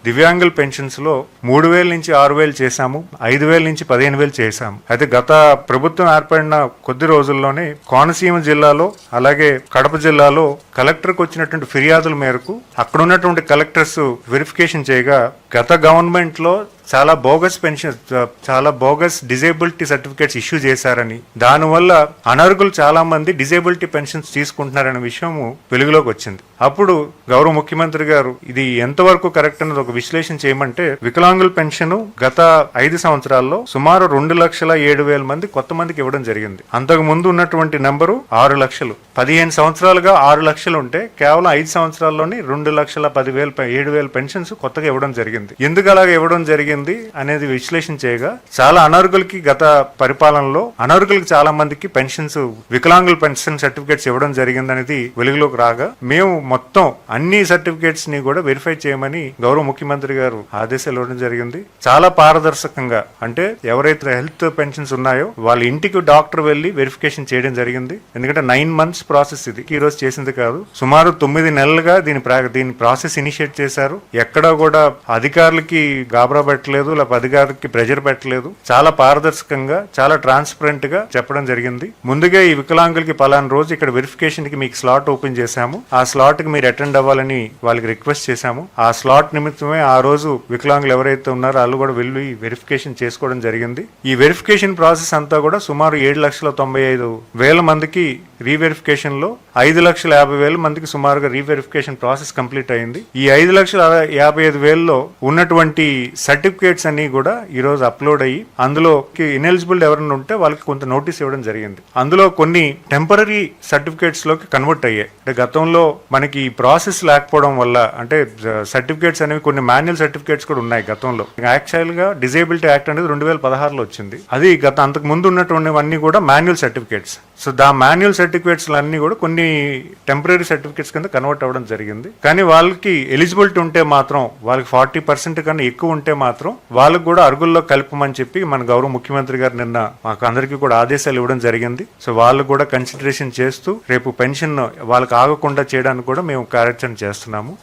దివ్యాంగుల పెన్షన్స్ లో 3,000 నుంచి 6,000 చేశాము, 5,000 నుంచి 15,000 చేశాము. అయితే గత ప్రభుత్వం ఏర్పడిన కొద్ది రోజుల్లోనే కోనసీమ జిల్లాలో అలాగే కడప జిల్లాలో కలెక్టర్కి వచ్చినటువంటి ఫిర్యాదుల మేరకు అక్కడ ఉన్నటువంటి కలెక్టర్స్ వెరిఫికేషన్ చేయగా గత గవర్నమెంట్ లో చాలా బోగస్ డిజేబిలిటీ సర్టిఫికేట్స్ ఇష్యూ చేశారని, దానివల్ల అనర్హులు చాలా మంది డిజేబిలిటీ పెన్షన్స్ తీసుకుంటున్నారనే విషయం వెలుగులోకి వచ్చింది. అప్పుడు గౌరవ ముఖ్యమంత్రి గారు ఇది ఎంతవరకు కరెక్ట్ అన్నది ఒక విశ్లేషణ చేయమంటే, వికలాంగుల పెన్షన్ గత 5 సంవత్సరాల్లో సుమారు 2,07,000 మంది కొత్త మందికి ఇవ్వడం జరిగింది. అంతకు ముందు ఉన్నటువంటి నెంబరు 6 లక్షలు. 15 సంవత్సరాలుగా 6 లక్షలు ఉంటే కేవలం 5 సంవత్సరాల్లోనే 2,10,000-7,000 పెన్షన్స్ కొత్తగా ఇవ్వడం జరిగింది. ఎందుకు అలాగే ఇవ్వడం జరిగింది అనేది విశ్లేషణ చేయగా, చాలా అనర్హులకి గత పరిపాలనలో అనర్హులకి చాలా మందికి పెన్షన్స్, వికలాంగుల పెన్షన్ సర్టిఫికేట్స్ ఇవ్వడం జరిగింది అనేది వెలుగులోకి రాగా, మేము మొత్తం అన్ని సర్టిఫికేట్స్ ని కూడా వెరిఫై చేయమని గౌరవ ముఖ్యమంత్రి గారు ఆదేశాలు ఇవ్వడం జరిగింది. చాలా పారదర్శకంగా, అంటే ఎవరైతే హెల్త్ పెన్షన్స్ ఉన్నాయో వాళ్ళ ఇంటికి డాక్టర్ వెళ్లి వెరిఫికేషన్ చేయడం జరిగింది. ఎందుకంటే 9 months ప్రాసెస్ ఇది, ఈ రోజు చేసింది కాదు. సుమారు 9 నెలలుగా దీని ప్రాసెస్ ఇనిషియేట్ చేశారు. ఎక్కడా కూడా అధికారులకి గాబరా పెట్టలేదు, లేకపోతే అధికారులకి ప్రెజర్ పెట్టలేదు. చాలా పారదర్శకంగా, చాలా ట్రాన్స్పరెంట్ గా చెప్పడం జరిగింది. ముందుగా ఈ వికలాంగులకి పలానా రోజు ఇక్కడ వెరిఫికేషన్ కి మీకు స్లాట్ ఓపెన్ చేశాము, ఆ స్లాట్ కి మీరు అటెండ్ అవ్వాలని వాళ్ళకి రిక్వెస్ట్ చేశాము. ఆ స్లాట్ నిమిత్తమే ఆ రోజు వికలాంగులు ఎవరైతే ఉన్నారో వాళ్ళు కూడా వెళ్ళి వెరిఫికేషన్ చేసుకోవడం జరిగింది. ఈ వెరిఫికేషన్ ప్రాసెస్ అంతా కూడా సుమారు 7,95,000 మందికి రీవెరిఫికేషన్ లో 5,50,000 మందికి సుమారుగా రీవెరిఫికేషన్ ప్రాసెస్ కంప్లీట్ అయింది. ఈ 5,55,000లో ఉన్నటువంటి సర్టిఫికేట్స్ అన్ని కూడా ఈ రోజు అప్లోడ్ అయ్యి, అందులో ఇనెలిజిబుల్ ఎవరైనా ఉంటే వాళ్ళకి కొంత నోటీస్ ఇవ్వడం జరిగింది. అందులో కొన్ని టెంపరరీ సర్టిఫికేట్స్ లోకి కన్వర్ట్ అయ్యాయి. అంటే గతంలో మనకి ప్రాసెస్ లేకపోవడం వల్ల, అంటే సర్టిఫికేట్స్ అనేవి కొన్ని మాన్యువల్ సర్టిఫికేట్స్ కూడా ఉన్నాయి గతంలో. యాక్చువల్ గా డిజేబిలిటీ యాక్ట్ అనేది 2016లో వచ్చింది. అది అంతకు ముందు ఉన్నటువంటివన్నీ కూడా manual certificates. So manual certificates అన్ని కూడా కొన్ని టెంపరరీ సర్టిఫికేట్స్ కింద కన్వర్ట్ అవ్వడం జరిగింది. కానీ వాళ్ళకి ఎలిజిబిలిటీ ఉంటే మాత్రం, వాళ్ళకి 40% కన్నా ఎక్కువ ఉంటే మాత్రం వాళ్ళకి కూడా అర్హుల్లో కలపమని చెప్పి మన గౌరవ ముఖ్యమంత్రి గారు నిన్న మాకు అందరికీ కూడా ఆదేశాలు ఇవ్వడం జరిగింది. సో వాళ్ళు కూడా కన్సిడరేషన్ చేస్తూ రేపు పెన్షన్ వాళ్ళకి ఆగకుండా చేయడానికి కూడా మేము కార్యాచరణ చేస్తున్నాము.